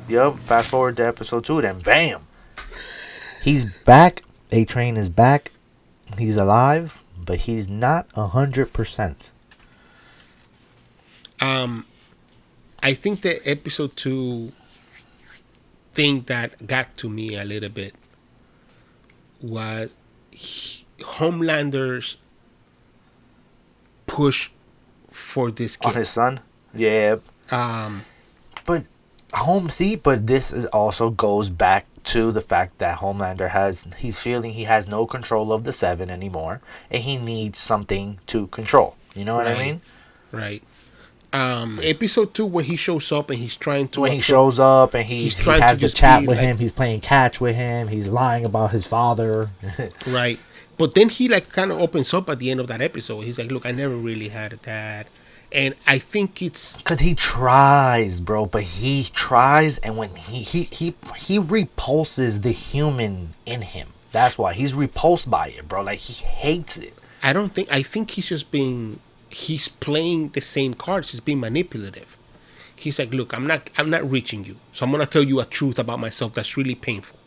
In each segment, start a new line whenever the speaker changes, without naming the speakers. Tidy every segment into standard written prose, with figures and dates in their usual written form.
Yep. Fast forward to episode 2, then bam, he's back. A-Train is back. He's alive, but he's not 100%.
I think the episode 2 thing that got to me a little bit was Homelander's push for this kid.
On his son. Yeah. But but this is also goes back to the fact that he's feeling he has no control of the Seven anymore, and he needs something to control. You know what I mean?
Right. Episode 2 when he shows up and he's trying to.
When he shows up and he has the chat with him, he's playing catch with him, he's lying about his father.
Right. But then he like kind of opens up at the end of that episode. He's like, "Look, I never really had a dad." And I think it's
because he tries, bro. But he tries, and when he repulses the human in him. That's why he's repulsed by it, bro. Like, he hates it.
I think he's playing the same cards. He's being manipulative. He's like, "Look, I'm not reaching you, so I'm gonna tell you a truth about myself that's really painful."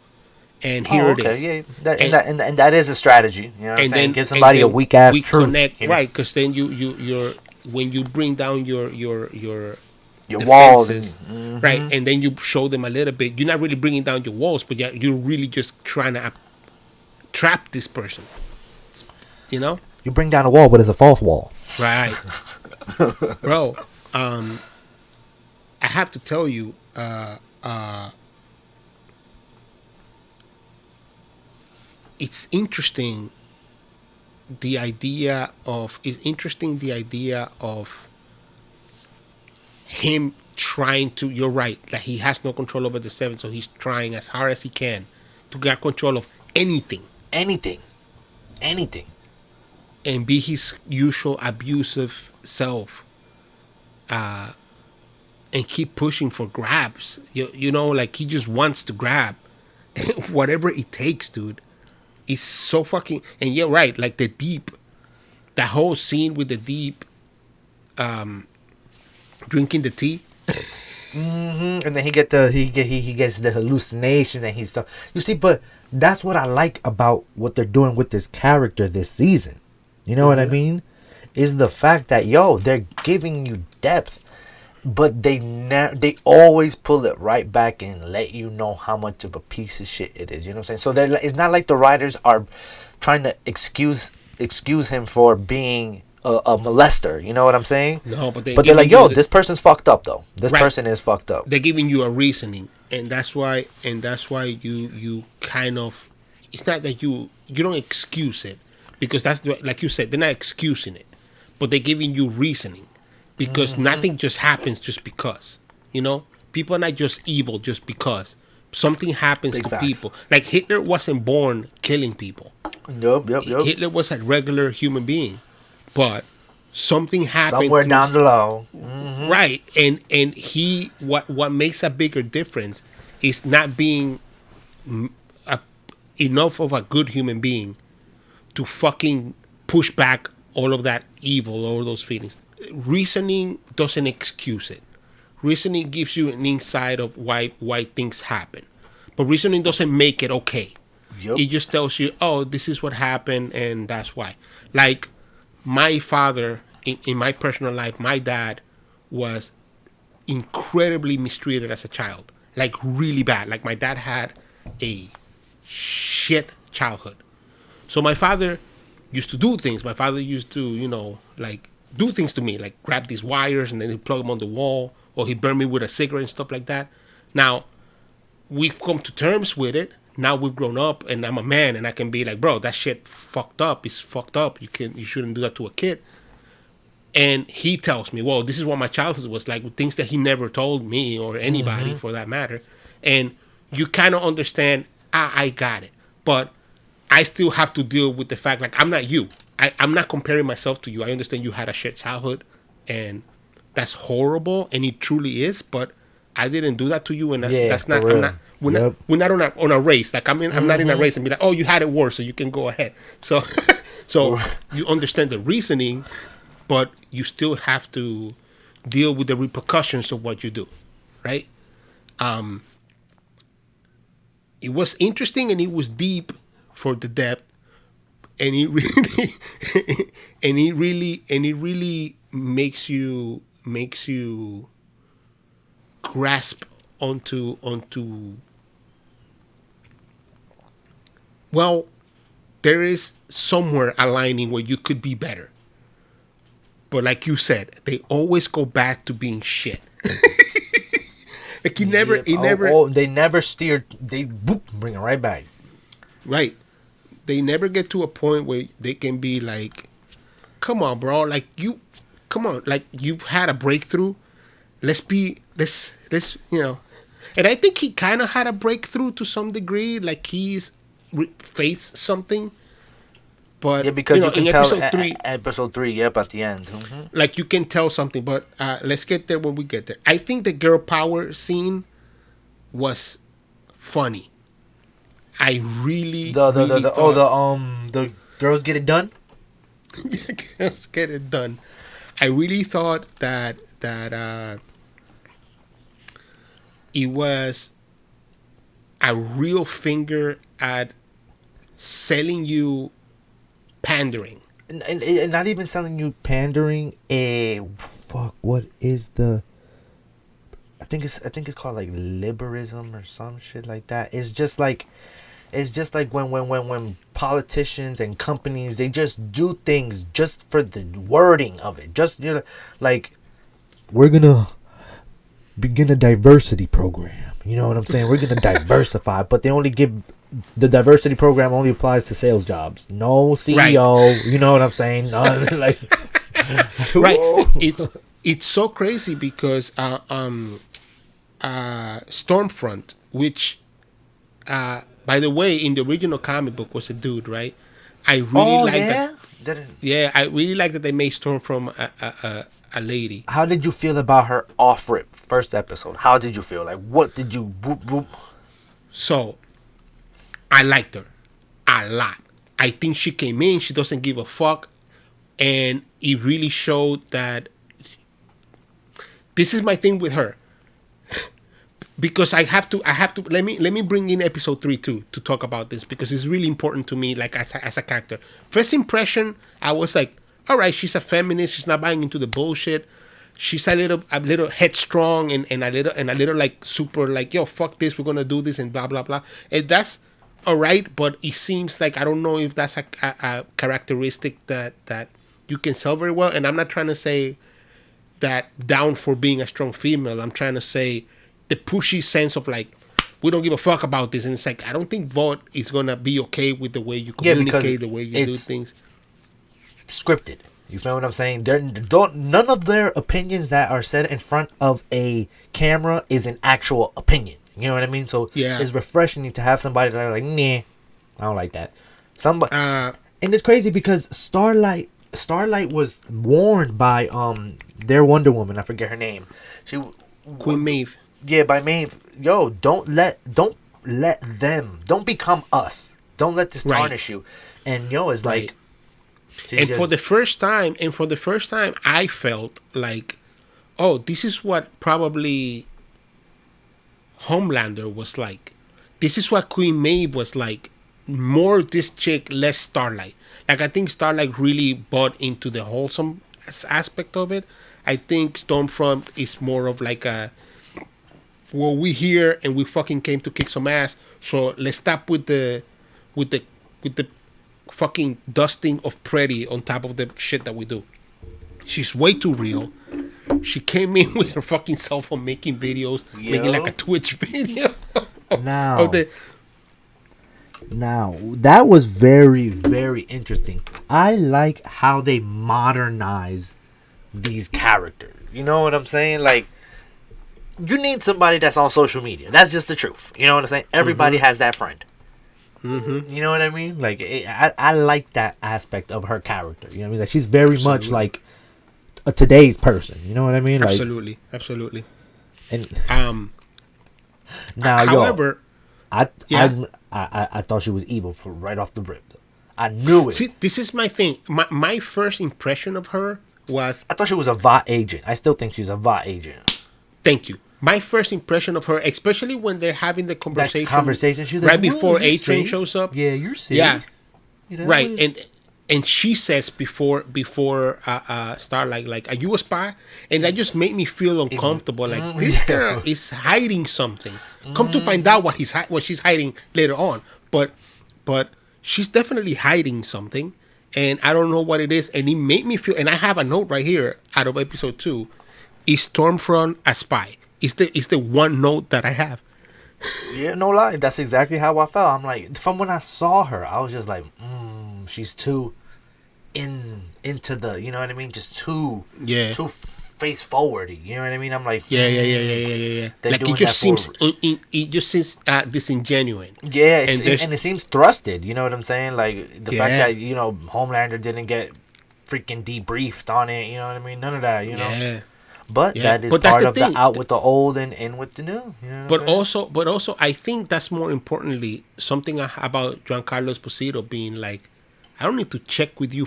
And here it is.
Yeah, and that is a strategy. You know what I'm saying?
Then,
give somebody a weak ass truth,
connect, right? Because then you're when you bring down your
walls,
right, and then you show them a little bit. You're not really bringing down your walls, but you're really just trying to trap this person. You know,
you bring down a wall, but it's a false wall,
right, bro? I have to tell you, it's interesting. The idea of him trying to. You're right. Like, he has no control over the Seven, so he's trying as hard as he can to get control of anything, and be his usual abusive self, and keep pushing for grabs. You know, like, he just wants to grab, whatever it takes, dude. It's so fucking, and you're right. Like, that whole scene with the Deep, drinking the tea,
and then he gets the hallucination, and he's you see. But that's what I like about what they're doing with this character this season. You know what I mean? Is the fact that they're giving you depth, but they always pull it right back and let you know how much of a piece of shit it is. You know what I'm saying? So it's not like the writers are trying to excuse him for being a molester. You know what I'm saying?
No, but
they're like, this person's fucked up though. This person is fucked up.
They're giving you a reasoning, and that's why you kind of, it's not that you don't excuse it, because that's like you said, they're not excusing it, but they're giving you reasoning. Because nothing just happens just because. You know? People are not just evil just because. Something happens to people. Like, Hitler wasn't born killing people.
Yep.
Hitler was a regular human being. But something happened.
Somewhere down the line.
Right. And he, what makes a bigger difference is not being enough of a good human being to fucking push back all of that evil, all of those feelings. Reasoning doesn't excuse it. Reasoning gives you an insight of why things happen, but reasoning doesn't make it okay. Yep. It just tells you, oh, this is what happened, and that's why. Like, my father, in my personal life, my dad was incredibly mistreated as a child, like, really bad. Like, my dad had a shit childhood. So my father used to do things. My father used to, like, do things to me, like grab these wires and then he'd plug them on the wall, or he'd burn me with a cigarette and stuff like that. Now, we've come to terms with it. Now we've grown up, and I'm a man, and I can be like, bro, that shit fucked up. It's fucked up. You shouldn't do that to a kid. And he tells me, well, this is what my childhood was like, things that he never told me or anybody for that matter. And you kind of understand, I got it. But I still have to deal with the fact, like, I'm not you. I'm not comparing myself to you. I understand you had a shit childhood, and that's horrible, and it truly is. But I didn't do that to you, and that's not. We're not on a race. Like, I'm not in a race and be like, oh, you had it worse, so you can go ahead. So you understand the reasoning, but you still have to deal with the repercussions of what you do, right? It was interesting and it was deep for the depth, and it really and it really makes you grasp onto well, there is somewhere aligning where you could be better. But like you said, they always go back to being shit. Like
they never steered. They bring it right back.
Right. They never get to a point where they can be like, come on, bro. Like come on. Like you've had a breakthrough. Let's, And I think he kind of had a breakthrough to some degree. Like he's faced something. But
yeah, because you can tell
episode 3,
yep, at the end. Mm-hmm.
Like you can tell something, but let's get there when we get there. I think the girl power scene was funny. I really
the girls get it done.
Girls get it done. I really thought that it was a real finger at selling you pandering.
And not even selling you pandering. What is the? I think it's called like liberalism or some shit like that. It's just like when politicians and companies, they just do things just for the wording of it. Just, like, we're gonna begin a diversity program. You know what I'm saying? We're gonna diversify, but they only give. The diversity program only applies to sales jobs. No CEO. Right. You know what I'm saying? No, like,
right. It's so crazy because Stormfront, which by the way, in the original comic book was a dude, right? I really like that. Yeah, I really like that they made Stormfront a lady.
How did you feel about her off-rip first episode? How did you feel? Like, what did you?
So, I liked her a lot. I think she came in. She doesn't give a fuck, and it really showed that. This is my thing with her. Because I have to let me bring in episode 3 too to talk about this, because it's really important to me, like as a character. First impression, I was like, all right, she's a feminist, she's not buying into the bullshit. She's a little headstrong and a little like super like, yo, fuck this, we're gonna do this and blah blah blah. And that's all right, but it seems like I don't know if that's a characteristic that you can sell very well. And I'm not trying to say that down for being a strong female. I'm trying to say the pushy sense of like, we don't give a fuck about this. And it's like, I don't think Vought is going to be okay with the way you communicate, the way you do things.
Scripted. You feel what I'm saying? None of their opinions that are said in front of a camera is an actual opinion. You know what I mean? So
yeah,
it's refreshing to have somebody that are like, nah, I don't like that. Somebody, and it's crazy because Starlight was warned by their Wonder Woman. I forget her name.
Queen Maeve.
Yeah, by Maeve. Yo, don't let them. Don't become us. Don't let this tarnish you. And yo, it's like.
And for the first time, I felt like, oh, this is what probably Homelander was like. This is what Queen Maeve was like. More this chick, less Starlight. Like, I think Starlight really bought into the wholesome aspect of it. I think Stormfront is more of like a, well, we here and we fucking came to kick some ass. So let's stop with the fucking dusting of Pretty on top of the shit that we do. She's way too real. She came in with her fucking cell phone making videos, making like a Twitch video.
Now, that was very, very interesting. I like how they modernize these characters. You know what I'm saying? Like, you need somebody that's on social media. That's just the truth. You know what I'm saying? Everybody has that friend.
Mm-hmm.
You know what I mean? Like, I like that aspect of her character. You know what I mean? Like, she's very much like a today's person. You know what I mean? Like,
absolutely.
And now,
however,
I thought she was evil for right off the rip. I knew it.
See, this is my thing. My first impression of her was,
I thought she was a Vought agent. I still think she's a Vought agent.
Thank you. my first impression of her, especially when they're having the conversation,
she's
right
like,
before
you're
A-Train
safe.
shows up.
Yeah, you're safe.
Yeah,
You know,
right. And she says before Starlight, like, are you a spy? And that just made me feel uncomfortable. Like, this girl is hiding something. Come to find out what she's hiding later on. But she's definitely hiding something, and I don't know what it is. And it made me feel. And I have a note right here out of episode 2. Is Stormfront a spy? Is the one note that I have.
Yeah, no lie. That's exactly how I felt. I'm like, from when I saw her, I was just like, she's too into the, you know what I mean? Just too face forward. You know what I mean? I'm like,
yeah. Like it just seems disingenuous.
Yeah, and it seems thrusted. You know what I'm saying? Like the fact that Homelander didn't get freaking debriefed on it. You know what I mean? None of that. You know. But that is part of the out with the old and in with the new. You know
but also, I think that's more importantly something about Giancarlo Esposito being like, I don't need to check with you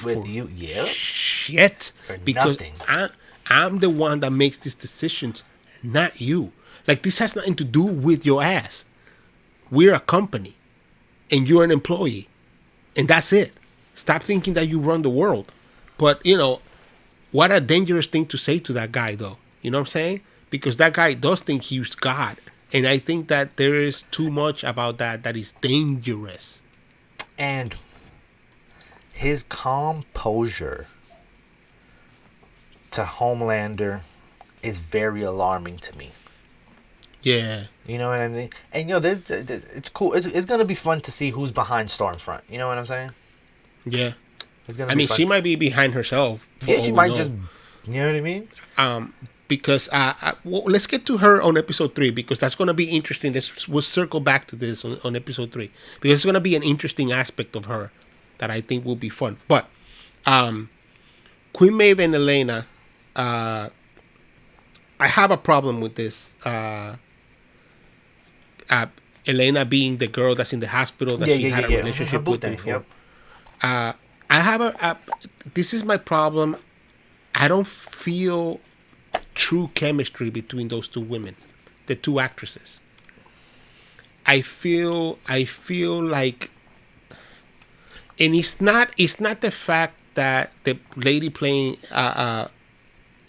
shit
for
because
nothing.
I'm the one that makes these decisions, not you. Like, this has nothing to do with your ass. We're a company, and you're an employee, and that's it. Stop thinking that you run the world. But what a dangerous thing to say to that guy, though. You know what I'm saying? Because that guy does think he's God. And I think that there is too much about that is dangerous.
And his composure to Homelander is very alarming to me.
Yeah.
You know what I mean? And, it's cool. It's going to be fun to see who's behind Stormfront. You know what I'm saying?
Yeah. She might be behind herself.
Yeah, she might just, you know what I mean?
Because let's get to her on episode 3 because that's going to be interesting. We'll circle back to this on episode 3 because it's going to be an interesting aspect of her that I think will be fun. But Queen Maeve and Elena, I have a problem with this. Elena being the girl that's in the hospital that she had a relationship with before. Yep. I have this is my problem. I don't feel true chemistry between those two women, the two actresses. I feel like, and it's not the fact that the lady playing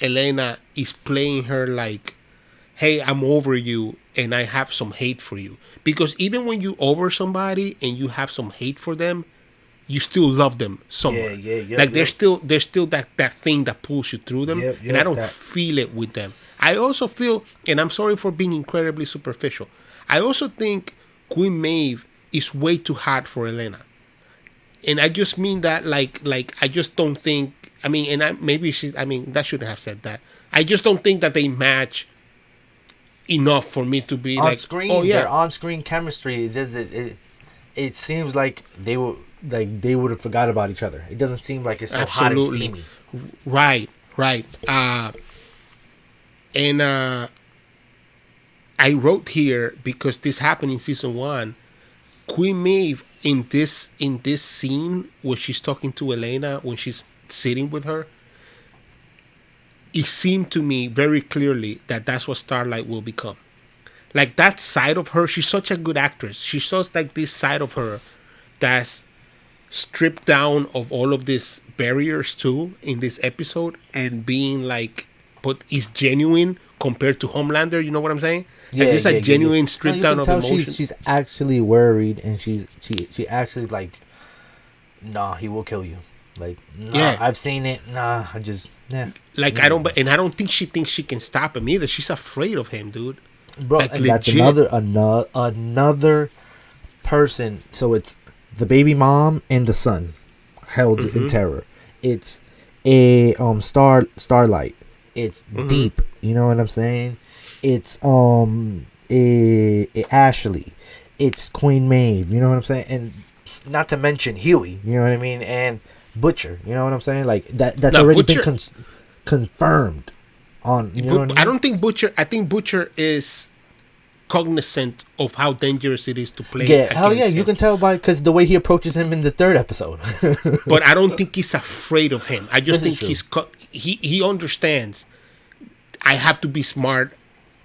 Elena is playing her like, hey, I'm over you and I have some hate for you. Because even when you over somebody and you have some hate for them, you still love them somewhere. Like there's still that thing that pulls you through them, and I don't feel it with them. I also feel, and I'm sorry for being incredibly superficial, I also think Queen Maeve is way too hot for Elena, and I just mean that like I just don't think. I mean, and that shouldn't have said that. I just don't think that they match enough for me to be
on screen. Their on-screen chemistry. It seems like they would have forgot about each other. It doesn't seem like it's so hot and steamy.
Right. And I wrote here because this happened in season 1. Queen Maeve in this scene where she's talking to Elena when she's sitting with her, it seemed to me very clearly that that's what Starlight will become. Like that side of her, she's such a good actress. She shows like this side of her that's stripped down of all of these barriers too in this episode and being like, but is genuine compared to Homelander. You know what I'm saying? Like this is a genuine stripped down of emotion.
She's actually worried and she actually like, nah, he will kill you. Like, nah, I've seen it. Nah, I just
Like I don't think she thinks she can stop him either. She's afraid of him, dude.
Bro, like, and that's another person. So it's the baby mom and the son held in terror. It's a Starlight. It's Deep. You know what I'm saying? It's a Ashley. It's Queen Maeve. You know what I'm saying? And not to mention Huey. You know what I mean? And Butcher. You know what I'm saying? Like that's already Butcher, been confirmed. On, you know what I mean?
I don't think Butcher. I think Butcher is cognizant of how dangerous it is to play.
Yeah, hell yeah, you can tell by because the way he approaches him in the 3rd episode.
But I don't think he's afraid of him. I just think he understands. I have to be smart.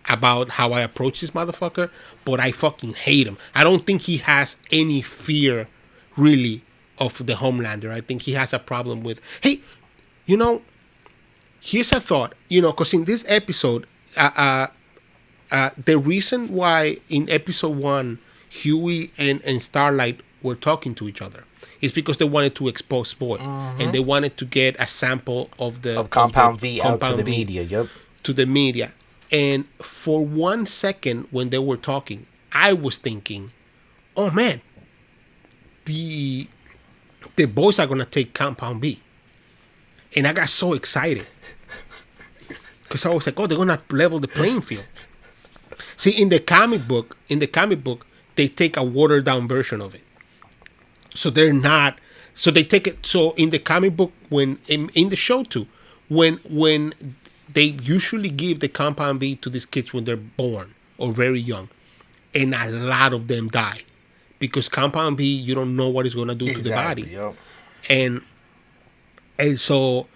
about how I approach this motherfucker, but I fucking hate him. I don't think he has any fear, really, of the Homelander. I think he has a problem with, hey, you know, here's a thought, you know, because in this episode, the reason why in episode 1, Huey and Starlight were talking to each other is because they wanted to expose Void, and they wanted to get a sample of
Compound V out to the media. Yep.
To the media. And for 1 second when they were talking, I was thinking, oh man, the boys are gonna take Compound B. And I got so excited. Because I was like, oh, they're gonna level the playing field. See, in the comic book, they take a watered down version of it. So they're not. So they take it. So in the comic book, when in the show too, when they usually give the Compound B to these kids when they're born or very young, and a lot of them die because Compound B, you don't know what it's gonna do to the body,
yep.
and so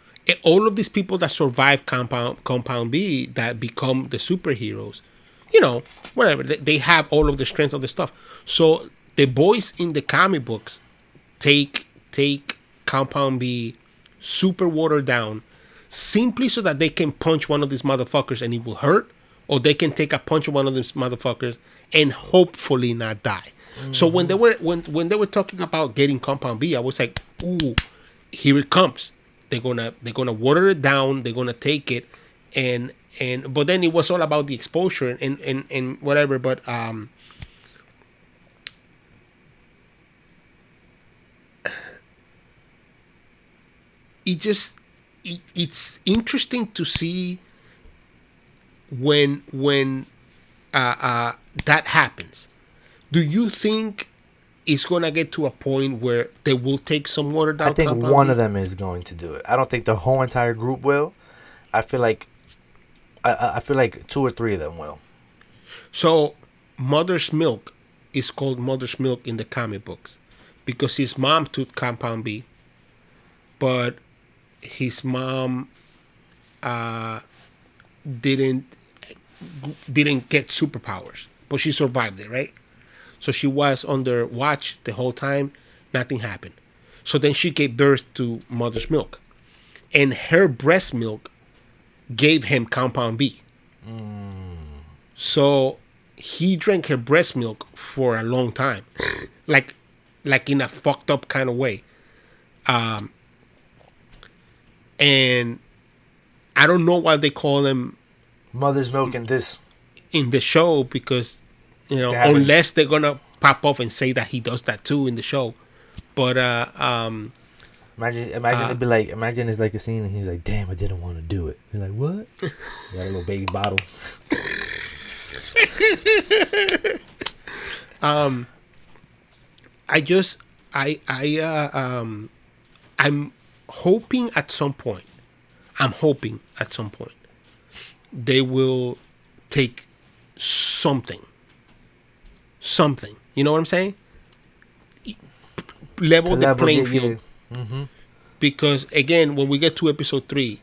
all of these people that survive Compound B that become the superheroes, you know, whatever, they have all of the strength of the stuff. So the boys in the comic books take Compound B super watered down simply so that they can punch one of these motherfuckers and it will hurt, or they can take a punch of one of these motherfuckers and hopefully not die. So when they were talking about getting Compound B, I was like, ooh, here it comes. They're gonna water it down, they're gonna take it, and but then it was all about the exposure and whatever, but it's interesting to see when that happens. Do you think it's gonna get to a point where they will take some watered down?
I think one of them is going to do it. I don't think the whole entire group will. I feel like I feel like 2 or 3 of them will.
So Mother's Milk is called Mother's Milk in the comic books because his mom took Compound B, but his mom didn't get superpowers, but she survived it, right? So she was under watch the whole time. Nothing happened. So then she gave birth to Mother's Milk, and her breast milk gave him Compound B. So he drank her breast milk for a long time, like in a fucked up kind of way. And I don't know why they call him
Mother's Milk in
the show, because, you know, unless they're gonna pop off and say that he does that too in the show. But
imagine it'd be like, imagine it's like a scene and he's like, damn, I didn't want to do it. He's like, what? You got a little baby bottle.
I'm hoping at some point they will take something. You know what I'm saying? Level the playing field.
Mm-hmm.
Because again, when we get to episode 3,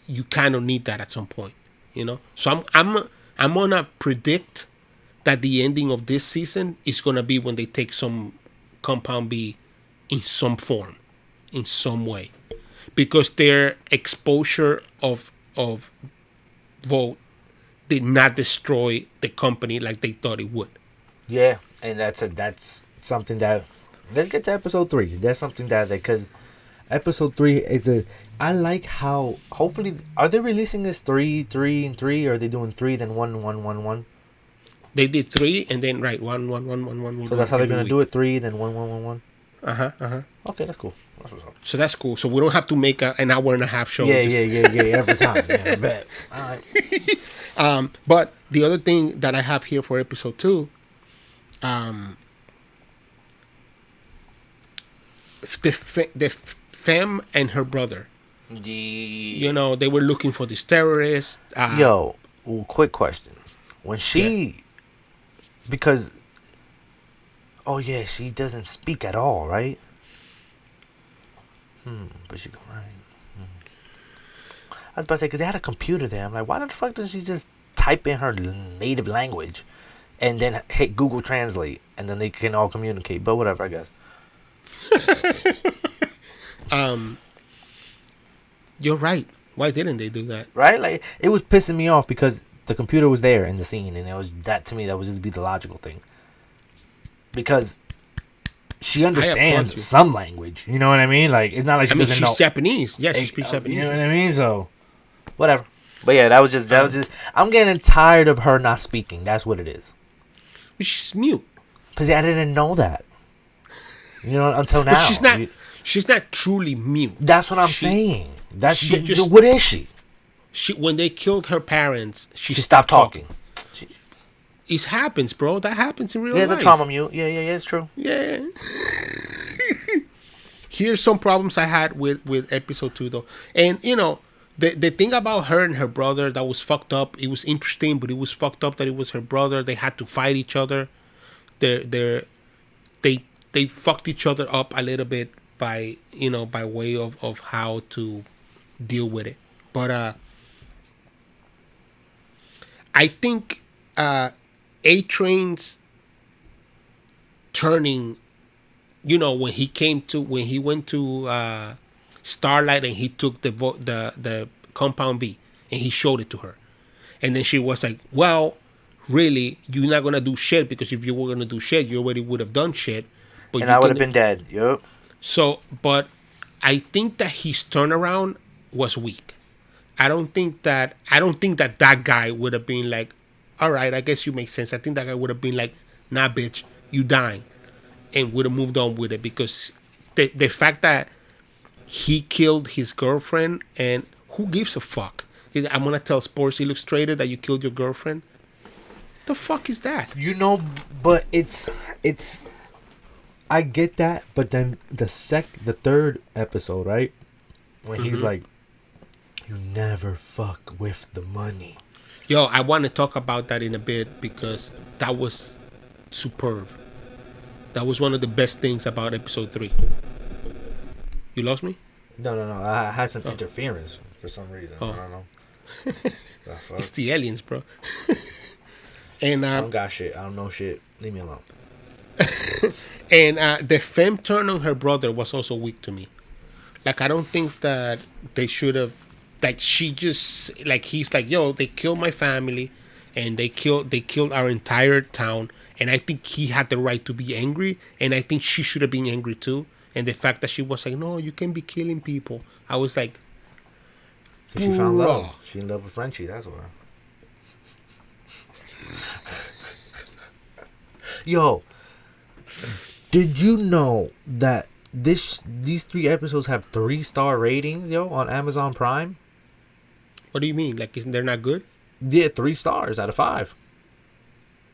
you kind of need that at some point, you know. So I'm gonna predict that the ending of this season is gonna be when they take some Compound B in some form, in some way, because their exposure of Vote did not destroy the company like they thought it would.
Yeah, and that's something that. Let's get to episode 3. That's something that, because episode 3 is I like how, hopefully, are they releasing this 3 and 3, or are they doing 3 then 1 1 1 1?
They did 3 and then 1 1 1 1 1.
So that's how they're gonna do it. 3 then 1 1 1 1. Okay, that's cool. That's what's up.
So that's cool. So we don't have to make an hour and a half show.
Yeah. Every time. Yeah, I bet. All right.
But the other thing that I have here for episode 2, the femme and her brother. You know, they were looking for this terrorist.
Yo, quick question. When she, because, oh yeah, she doesn't speak at all, right? But she can write. I was about to say, because they had a computer there. I'm like, why the fuck doesn't she just type in her native language, and then hit Google Translate, and then they can all communicate. But whatever, I guess.
You're right. Why didn't they do that?
Right? Like, it was pissing me off because the computer was there in the scene, and it was that, to me, that would just be the logical thing. Because she understands some language. You know what I mean? Like, it's not like she doesn't know.
She's Japanese. Yeah, she speaks Japanese.
You know what I mean? So, whatever. But yeah, that was just. I'm getting tired of her not speaking. That's what it is.
She's mute.
Because I didn't know that. You know, until now.
But she's not truly mute.
That's what I'm saying. What is she?
When they killed her parents, she
stopped talking.
It happens, bro. That happens in real life.
Yeah, it's a trauma mute. Yeah, it's true.
Yeah. Here's some problems I had with episode 2, though. And, you know, the thing about her and her brother that was fucked up, it was interesting, but it was fucked up that it was her brother. They had to fight each other. They fucked each other up a little bit by way of how to deal with it. But I think A-Train's turning, you know, when he went to Starlight and he took the compound V and he showed it to her, and then she was like, well, really, you're not gonna do shit, because if you were gonna do shit, you already would have done shit, but
and I would have been dead. Yep.
So, but I think that his turnaround was weak. I don't think that guy would have been like, all right, I guess you make sense. I think that guy would have been like, nah, bitch, you dying, and would have moved on with it, because the fact that he killed his girlfriend, and who gives a fuck? I'm gonna tell Sports Illustrated that you killed your girlfriend. The fuck is that?
You know, but it's. I get that, but then the third episode, right, when he's like, "You never fuck with the money."
Yo, I want to talk about that in a bit, because that was superb. That was one of the best things about episode 3. You lost me?
No. I had some interference for some reason. I don't know.
It's the aliens, bro. And
I don't got shit. I don't know shit. Leave me alone.
And the femme turn on her brother was also weak to me. Like, I don't think that they should have. Like, she just, like, he's like, yo, they killed my family, and they killed our entire town, and I think he had the right to be angry, and I think she should have been angry too. And the fact that she was like, no, you can't be killing people. I was like,
she found love. She in love with Frenchie. That's why. Yo, did you know that these 3 episodes have 3-star ratings, yo, on Amazon Prime?
What do you mean? Like, they're not good?
Yeah, 3 stars out of 5.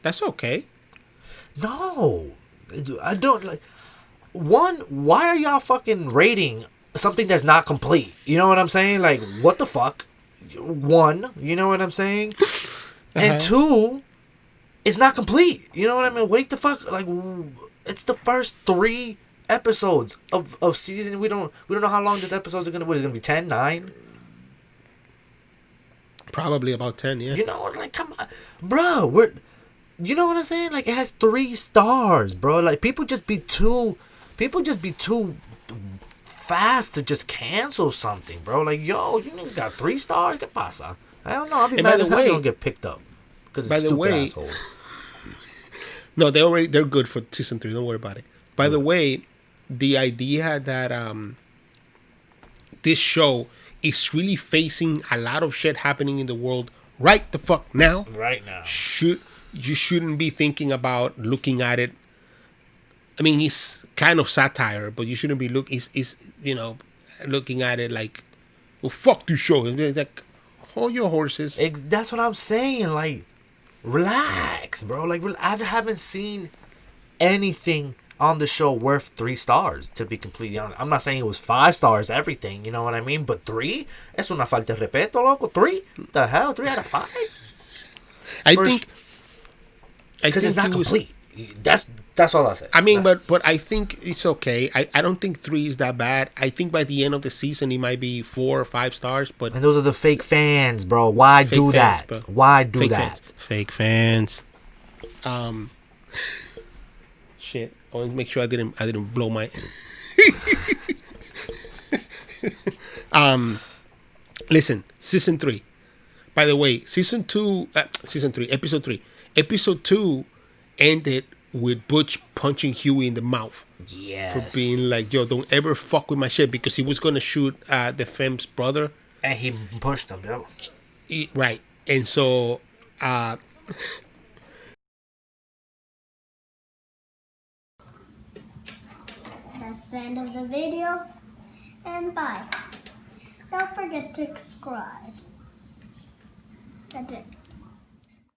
That's okay.
No, I don't like. One, why are y'all fucking rating something that's not complete? You know what I'm saying? Like, what the fuck? One, you know what I'm saying? And 2, it's not complete. You know what I mean? Wait the fuck. Like, it's the first 3 episodes of season. We don't know how long this episodes are gonna. What is it gonna be? 10, 9?
Probably about 10. Yeah.
You know, like, come on, bro. You know what I'm saying? Like, it has 3 stars, bro. Like, people just be too fast to just cancel something, bro. Like, yo, you niggas got 3 stars? ¿Qué pasa? I don't know. I'll be mad as hell they don't get picked up. Because it's stupid asshole.
No, they're good for season 3. Don't worry about it. By the way, the idea that this show is really facing a lot of shit happening in the world right the fuck now.
Right now.
You shouldn't be thinking about looking at it. I mean, it's kind of satire, but you shouldn't be looking at it like, well, fuck this show. It's like, hold your horses.
That's what I'm saying. Like, relax, bro. Like, I haven't seen anything on the show worth 3 stars, to be completely honest. I'm not saying it was 5 stars, everything, you know what I mean? But 3? Es una falta de respeto, loco. 3? The hell? 3 out of 5?
I think
because it's not complete. That's all I say.
I mean, but I think it's okay. I don't think 3 is that bad. I think by the end of the season, it might be 4 or 5 stars. But
and those are the fake fans, bro. Why
fake
do
fans,
that?
bro.
Why do
Fake
that?
fans. Fake fans. Shit. I want to make sure I didn't blow my. Listen, season 3. By the way, season 3, episode 3. Episode 2 ended with Butch punching Huey in the mouth.
Yes.
For being like, yo, don't ever fuck with my shit, because he was going to shoot the Fem's brother.
And he pushed him, yo.
Right. And so...
That's the end of the video, and bye. Don't forget to subscribe. That's it.